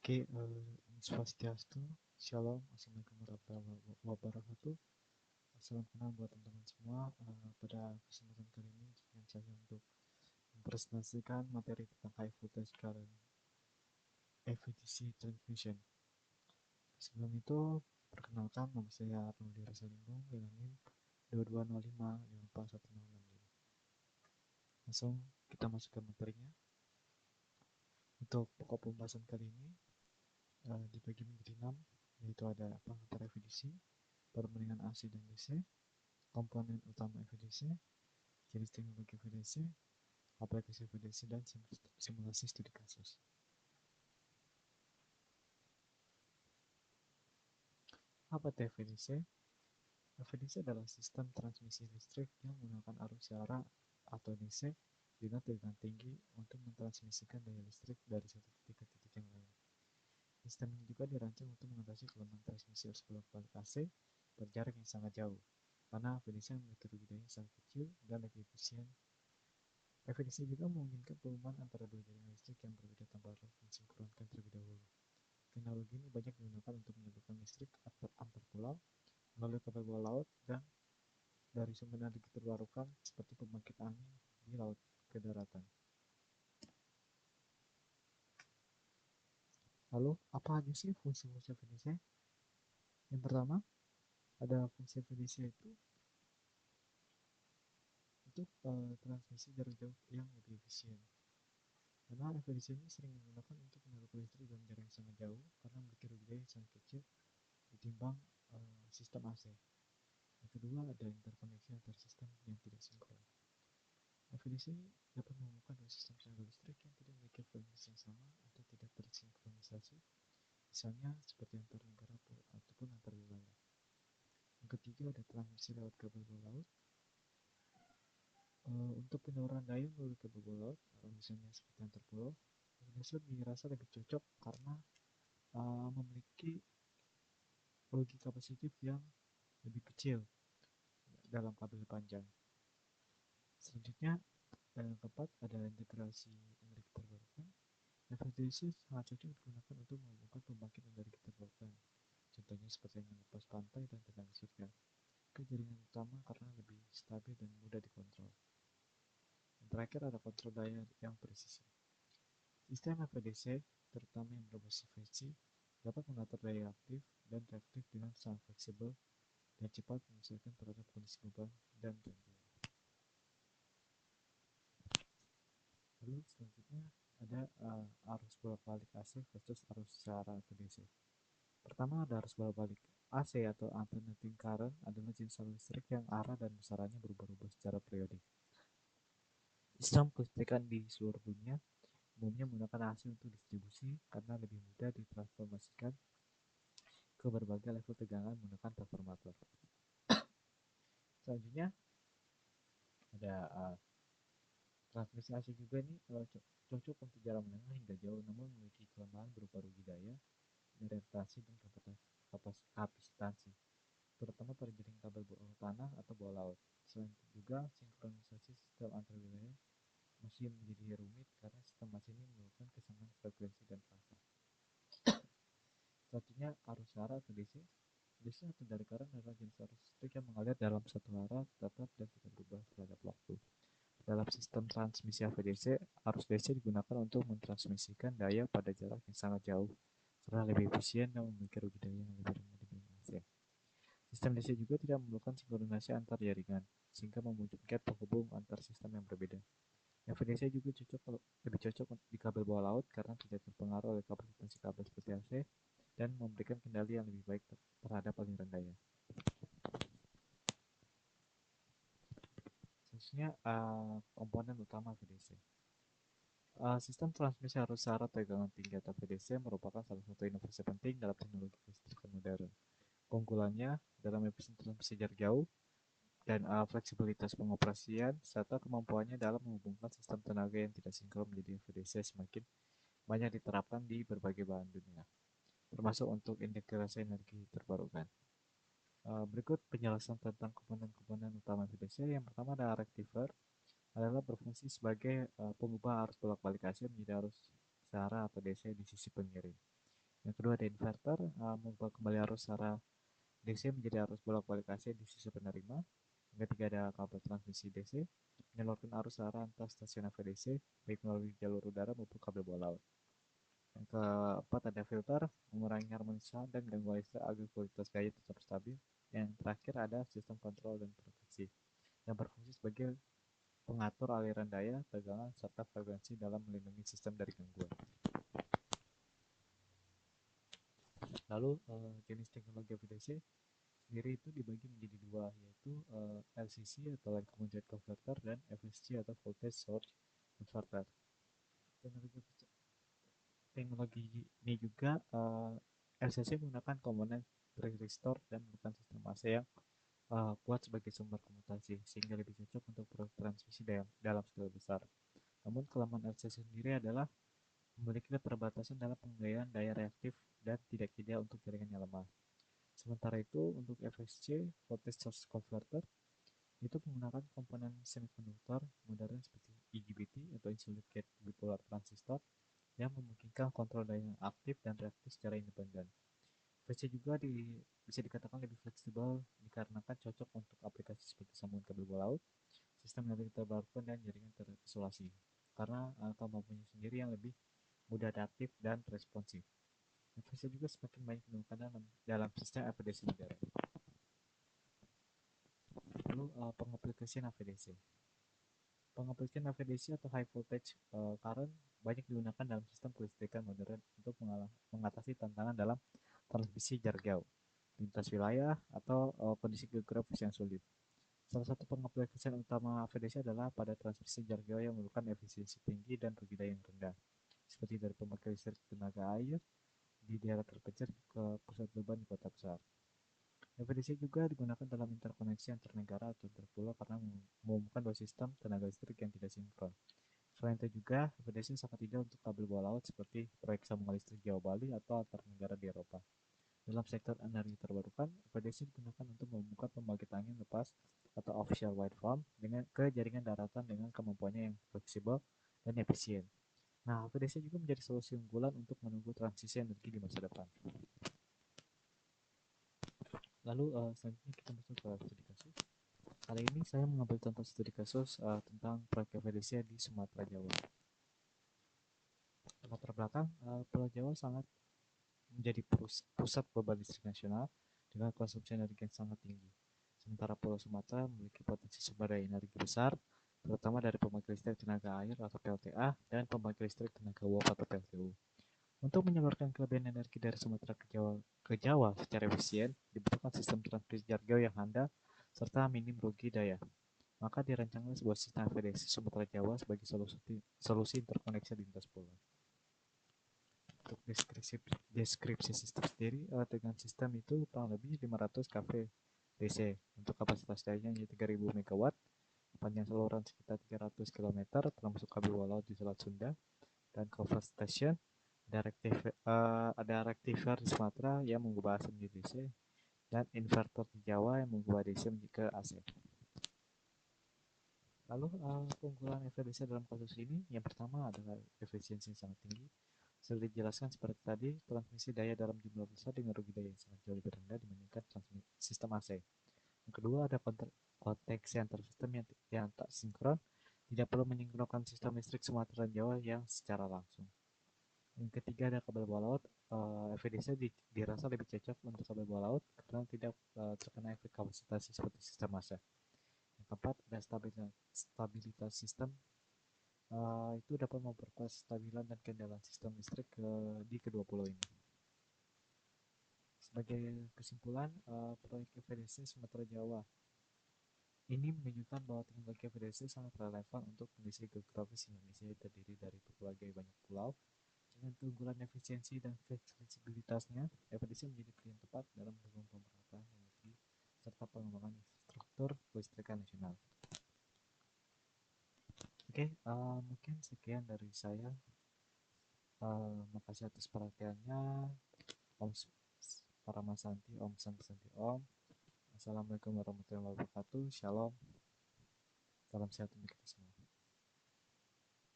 Oke, Swastiastu, Shalom, Assalamualaikum warahmatullahi wabarakatuh. Salam kenal buat teman-teman semua. Pada kesempatan kali ini, dengan saya untuk mempresentasikan materi tentang high voltage current AVDC transmission. Sebelum itu, perkenalkan nama saya Arnoldi Rasalinggung dengan NIM 2205541065. Langsung kita masuk ke materinya. Untuk pokok pembahasan kali ini dibagi menjadi 6, yaitu ada pengantar AVDC, perbandingan AC dan DC, komponen utama EVDC, jenis teknologi EVDC, aplikasi EVDC, dan simulasi studi kasus. Apa itu EVDC? EVDC adalah sistem transmisi listrik yang menggunakan arus searah atau DC dengan tegangan tinggi untuk mentransmisikan daya listrik dari satu titik ke titik yang lain. Sistem ini juga dirancang untuk mengatasi gelombang transmisi arus bolak-balik AC berjarak yang sangat jauh, karena EVDC memiliki rugi daya yang sangat kecil dan lebih efisien. EVDC juga memungkinkan penghubungan antara dua jaringan listrik yang berbeda tanpa harus mensinkronkan terlebih dahulu. Teknologi ini banyak digunakan untuk menyambungkan listrik antar pulau melalui kabel bawah laut dan dari sumber energi terbarukan seperti pembangkit angin di laut ke daratan. Lalu, apa aja sih fungsi-fungsi EVDC? Yang pertama, ada fungsi EVDC itu untuk transmisi jarak jauh yang lebih efisien. Karena EVDC ini sering digunakan untuk menyalurkan listrik dalam jarak yang sangat jauh karena memiliki rugi daya yang sangat kecil ketimbang sistem AC. Yang kedua, ada interkoneksi antar sistem yang tidak sinkron. EVDC dapat menghubungkan dua sistem tenaga listrik yang tidak memiliki frekuensi yang sama atau tidak tersinkronisasi, misalnya seperti antar negara ataupun antar wilayah. Yang ketiga, ada transmisi lewat kabel bawah laut. Untuk penyaluran daya melalui kabel bawah laut, misalnya seperti antar pulau, EVDC dirasa lebih cocok karena memiliki logika positif yang lebih kecil dalam kabel panjang. Selanjutnya, yang keempat ada integrasi energi terbarukan. EVDC sangat cocok digunakan untuk menghubungkan pembangkit energi terbarukan. Contohnya seperti angin lepas pantai dan tenaga surya ke jaringan utama karena lebih stabil dan mudah dikontrol. Yang terakhir ada kontrol daya yang presisi. Sistem EVDC, terutama yang berbasis VC, dapat mengatur daya aktif dan reaktif dengan sangat fleksibel dan cepat menyesuaikan terhadap kondisi beban dan gangguan. Lalu selanjutnya ada arus bolak-balik AC versus arus searah atau DC. Pertama ada arus bolak-balik. AC atau alternating current adalah jenis arus listrik yang arah dan besarannya berubah-ubah secara periodik. Sistem kelistrikan di seluruh dunia umumnya menggunakan AC untuk distribusi karena lebih mudah ditransformasikan ke berbagai level tegangan menggunakan transformator. Selanjutnya ada transmisi AC juga nih cocok untuk jarak menengah hingga jauh, namun memiliki kelemahan berupa rugi daya, orientasi, dan kapasitansi, terutama pada jaringan kabel bawah tanah atau bawah laut. Selain itu juga sinkronisasi sistem antar wilayah masih menjadi rumit karena sistem AC ini memerlukan kesamaan frekuensi dan fase. Selanjutnya arus searah atau DC. DC atau dari current adalah jenis arus listrik yang mengalir dalam satu arah tetap dan tidak berubah terhadap waktu. Dalam sistem transmisi AVDC, arus DC digunakan untuk mentransmisikan daya pada jarak yang sangat jauh karena lebih efisien dan memiliki rugi daya yang lebih rendah dibanding AC. Sistem DC juga tidak memerlukan sinkronisasi antar jaringan, sehingga memungkinkan penghubung antar sistem yang berbeda. AVDC juga lebih cocok di kabel bawah laut karena tidak terpengaruh oleh kapasitas kabel seperti AC dan memberikan kendali yang lebih baik terhadap aliran daya. Selanjutnya, komponen utama AVDC. Sistem transmisi arus searah tegangan tinggi atau VDC merupakan salah satu inovasi penting dalam teknologi kelistrikan modern. Keunggulannya dalam efisiensi transmisi jarak jauh dan fleksibilitas pengoperasian serta kemampuannya dalam menghubungkan sistem tenaga yang tidak sinkron menjadi VDC semakin banyak diterapkan di berbagai belahan dunia, termasuk untuk integrasi energi terbarukan. Berikut penjelasan tentang komponen-komponen utama VDC. Yang pertama ada rectifier, adalah berfungsi sebagai pengubah arus bolak-balik AC menjadi arus searah atau DC di sisi pengirim. Yang kedua ada inverter, mengubah kembali arus secara DC menjadi arus bolak-balik AC di sisi penerima. Yang ketiga ada kabel transmisi DC, menyalurkan arus secara antar stasiun AVDC, baik melalui jalur udara maupun kabel bola laut. Yang keempat ada filter, mengurangi harmonisasi dan gangguan listrik agar kualitas gaya tetap stabil. Yang terakhir ada sistem kontrol dan proteksi, yang berfungsi sebagai pengatur aliran daya, tegangan, serta frekuensi dalam melindungi sistem dari gangguan. Lalu jenis teknologi AVDC sendiri itu dibagi menjadi dua, yaitu LCC atau Line Common Converter dan FSC atau Voltage Source Converter. Teknologi, teknologi ini juga LCC menggunakan komponen resistor dan bukan sistem AC yang kuat sebagai sumber komutasi, sehingga lebih cocok untuk proyek transmisi dalam skala besar. Namun kelemahan LCC sendiri adalah memiliki keterbatasan dalam penggayaan daya reaktif dan tidak ideal untuk jaringan yang lemah. Sementara itu, untuk FSC, Voltage Source Converter, itu menggunakan komponen semikonduktor modern seperti IGBT atau Insulated Gate Bipolar Transistor yang memungkinkan kontrol daya aktif dan reaktif secara independen. FSC juga bisa dikatakan lebih fleksibel dikarenakan cocok untuk aplikasi seperti sambungan kabel bola laut, sistem energi terbarukan, dan jaringan terisolasi karena kemampuannya sendiri yang lebih mudah adaptif dan responsif. FSC juga semakin banyak digunakan dalam sistem APDC modern. Lalu pengaplikasian AVDC. Pengaplikasian AVDC atau High Voltage Current banyak digunakan dalam sistem kelistrikan modern untuk mengatasi tantangan dalam transmisi jarak jauh, lintas wilayah, atau kondisi geografis yang sulit. Salah satu pengaplikasian utama AVDC adalah pada transmisi jarak jauh yang memerlukan efisiensi tinggi dan rugi daya yang rendah, seperti dari pembangkit listrik tenaga air di daerah terpencil ke pusat beban di kota besar. FVDC juga digunakan dalam interkoneksi antar negara atau antar pulau karena menghubungkan dua sistem tenaga listrik yang tidak sinkron. Selain itu juga, FVDC sangat ideal untuk kabel bawah laut seperti proyek sambungan listrik Jawa Bali atau antar negara di Eropa. Dalam sektor energi terbarukan, FVDC digunakan untuk menghubungkan pembangkit angin lepas atau offshore wind farm dengan ke jaringan daratan dengan kemampuannya yang fleksibel dan efisien. Nah, FVDC juga menjadi solusi unggulan untuk menunggu transisi energi di masa depan. Lalu selanjutnya kita masuk ke studi kasus. Kali ini saya mengambil contoh studi kasus tentang proyek FVDC di Sumatera Jawa. Latar belakang, Pulau Jawa sangat menjadi pusat beban listrik nasional dengan konsumsi energi yang sangat tinggi. Sementara Pulau Sumatera memiliki potensi sumber daya energi besar, terutama dari pembangkit listrik tenaga air atau PLTA dan pembangkit listrik tenaga uap atau PLTU. Untuk menyalurkan kelebihan energi dari Sumatera ke Jawa secara efisien, dibutuhkan sistem transmisi jarak jauh yang handal serta minim rugi daya. Maka dirancanglah sebuah sistem AVDC Sumatera Jawa sebagai solusi interkoneksi lintas pulau. Untuk deskripsi sistem sendiri, dengan sistem itu kurang lebih 500 kV DC untuk kapasitas dayanya 3000 MW, panjang saluran sekitar 300 km, termasuk kabel laut di Selat Sunda, dan cover station. Ada rectifier di Sumatera yang mengubah AC menjadi DC, dan inverter di Jawa yang mengubah DC menjadi AC. Lalu keunggulan FVDC dalam kasus ini, yang pertama adalah efisiensi yang sangat tinggi. Sudah dijelaskan seperti tadi, transmisi daya dalam jumlah besar dengan rugi daya yang sangat jauh lebih rendah dibandingkan sistem AC. Yang kedua ada konteks antar sistem yang tak sinkron, tidak perlu menyinkronkan sistem listrik Sumatera dan Jawa yang secara langsung. Yang ketiga ada kabel bawah laut. FVDC dirasa lebih cocok untuk kabel bawah laut karena tidak terkena efek kapasitasi seperti sistem AC. Yang keempat ada stabilitas sistem. Itu dapat memperkuat stabilan dan keandalan sistem listrik di kedua pulau ini. Sebagai kesimpulan, proyek FVDC Sumatera Jawa ini menunjukkan bahwa teknologi FVDC sangat relevan untuk kondisi geografis Indonesia yang terdiri dari berbagai banyak pulau. Dengan keunggulan efisiensi dan fleksibilitasnya, FVDC menjadi pilihan tepat dalam mendukung pemerataan energi serta pengembangan infrastruktur kelistrikan nasional. Oke, mungkin sekian dari saya. Makasih atas perhatiannya. Om Paramasanti, Om Santi Om. Assalamualaikum warahmatullahi wabarakatuh. Shalom. Salam sehat untuk kita semua.